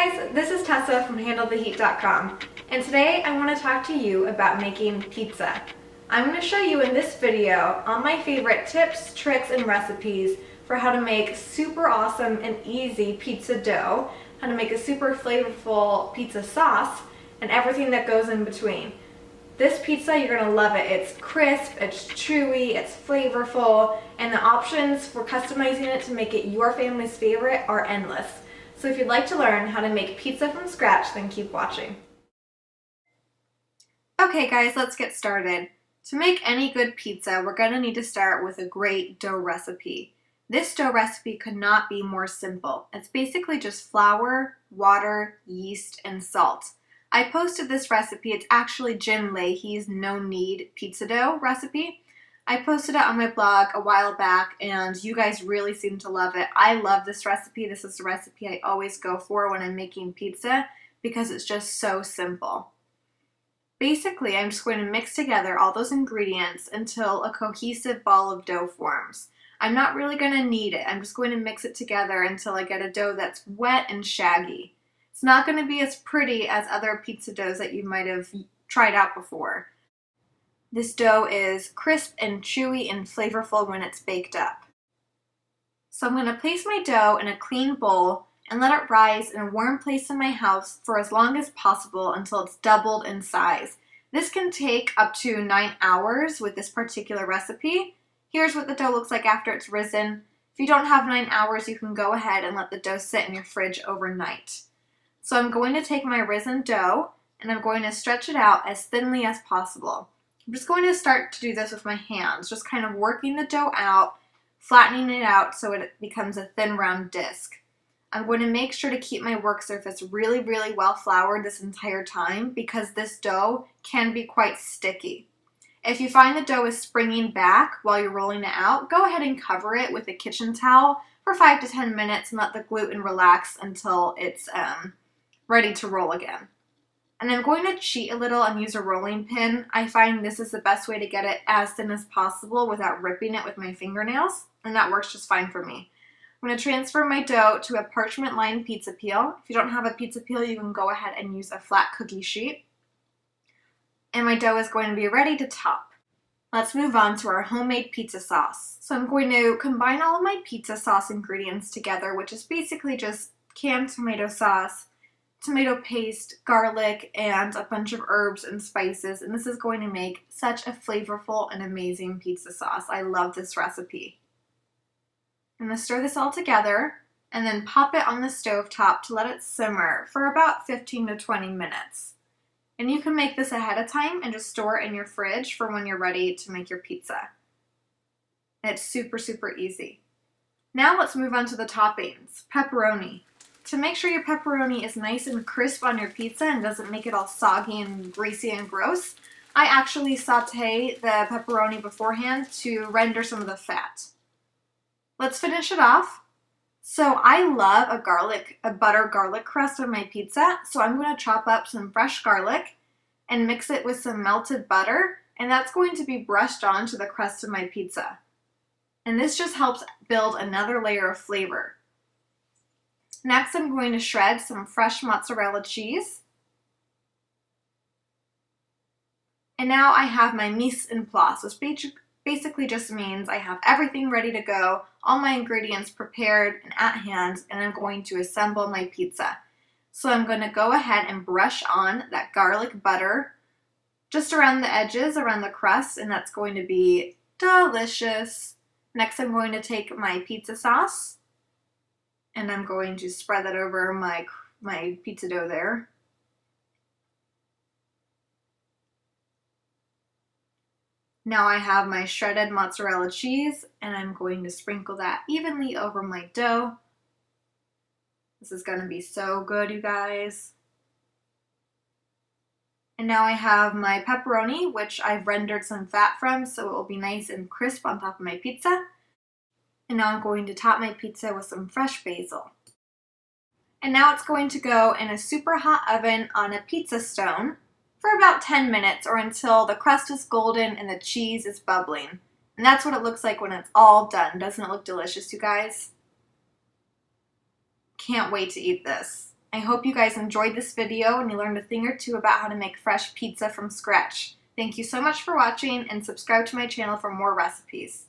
guys, this is Tessa from HandleTheHeat.com, and today I want to talk to you about making pizza. I'm going to show you in this video all my favorite tips, tricks, and recipes for how to make super awesome and easy pizza dough, how to make a super flavorful pizza sauce, and everything that goes in between. This pizza, you're going to love it. It's crisp, it's chewy, it's flavorful, and the options for customizing it to make it your family's favorite are endless. So if you'd like to learn how to make pizza from scratch, then keep watching. Okay guys, let's get started. To make any good pizza, we're going to need to start with a great dough recipe. This dough recipe could not be more simple. It's basically just flour, water, yeast, and salt. I posted this recipe. It's actually Jim Leahy's no-knead pizza dough recipe. I posted it on my blog a while back and you guys really seem to love it. I love this recipe. This is the recipe I always go for when I'm making pizza because it's just so simple. Basically, I'm just going to mix together all those ingredients until a cohesive ball of dough forms. I'm not really going to knead it. I'm just going to mix it together until I get a dough that's wet and shaggy. It's not going to be as pretty as other pizza doughs that you might have tried out before. This dough is crisp and chewy and flavorful when it's baked up. So I'm going to place my dough in a clean bowl and let it rise in a warm place in my house for as long as possible until it's doubled in size. This can take up to 9 hours with this particular recipe. Here's what the dough looks like after it's risen. If you don't have 9 hours, you can go ahead and let the dough sit in your fridge overnight. So I'm going to take my risen dough and I'm going to stretch it out as thinly as possible. I'm just going to start to do this with my hands, just kind of working the dough out, flattening it out so it becomes a thin round disc. I'm going to make sure to keep my work surface really, really well floured this entire time because this dough can be quite sticky. If you find the dough is springing back while you're rolling it out, go ahead and cover it with a kitchen towel for 5 to 10 minutes and let the gluten relax until it's ready to roll again. And I'm going to cheat a little and use a rolling pin. I find this is the best way to get it as thin as possible without ripping it with my fingernails, and that works just fine for me. I'm going to transfer my dough to a parchment-lined pizza peel. If you don't have a pizza peel, you can go ahead and use a flat cookie sheet. And my dough is going to be ready to top. Let's move on to our homemade pizza sauce. So I'm going to combine all of my pizza sauce ingredients together, which is basically just canned tomato sauce, tomato paste, garlic, and a bunch of herbs and spices, and this is going to make such a flavorful and amazing pizza sauce. I love this recipe. I'm going to stir this all together and then pop it on the stove top to let it simmer for about 15 to 20 minutes. And you can make this ahead of time and just store it in your fridge for when you're ready to make your pizza. And it's super, super easy. Now let's move on to the toppings. Pepperoni. To make sure your pepperoni is nice and crisp on your pizza and doesn't make it all soggy and greasy and gross, I actually saute the pepperoni beforehand to render some of the fat. Let's finish it off. So I love a butter garlic crust on my pizza, so I'm going to chop up some fresh garlic and mix it with some melted butter, and that's going to be brushed onto the crust of my pizza. And this just helps build another layer of flavor. Next, I'm going to shred some fresh mozzarella cheese. And now I have my mise en place, which basically just means I have everything ready to go, all my ingredients prepared and at hand, and I'm going to assemble my pizza. So I'm going to go ahead and brush on that garlic butter just around the edges, around the crust, and that's going to be delicious. Next, I'm going to take my pizza sauce and I'm going to spread that over my pizza dough there. Now I have my shredded mozzarella cheese and I'm going to sprinkle that evenly over my dough. This is going to be so good, you guys. And now I have my pepperoni, which I've rendered some fat from so it will be nice and crisp on top of my pizza. And now I'm going to top my pizza with some fresh basil. And now it's going to go in a super hot oven on a pizza stone for about 10 minutes or until the crust is golden and the cheese is bubbling. And that's what it looks like when it's all done. Doesn't it look delicious, you guys? Can't wait to eat this. I hope you guys enjoyed this video and you learned a thing or two about how to make fresh pizza from scratch. Thank you so much for watching, and subscribe to my channel for more recipes.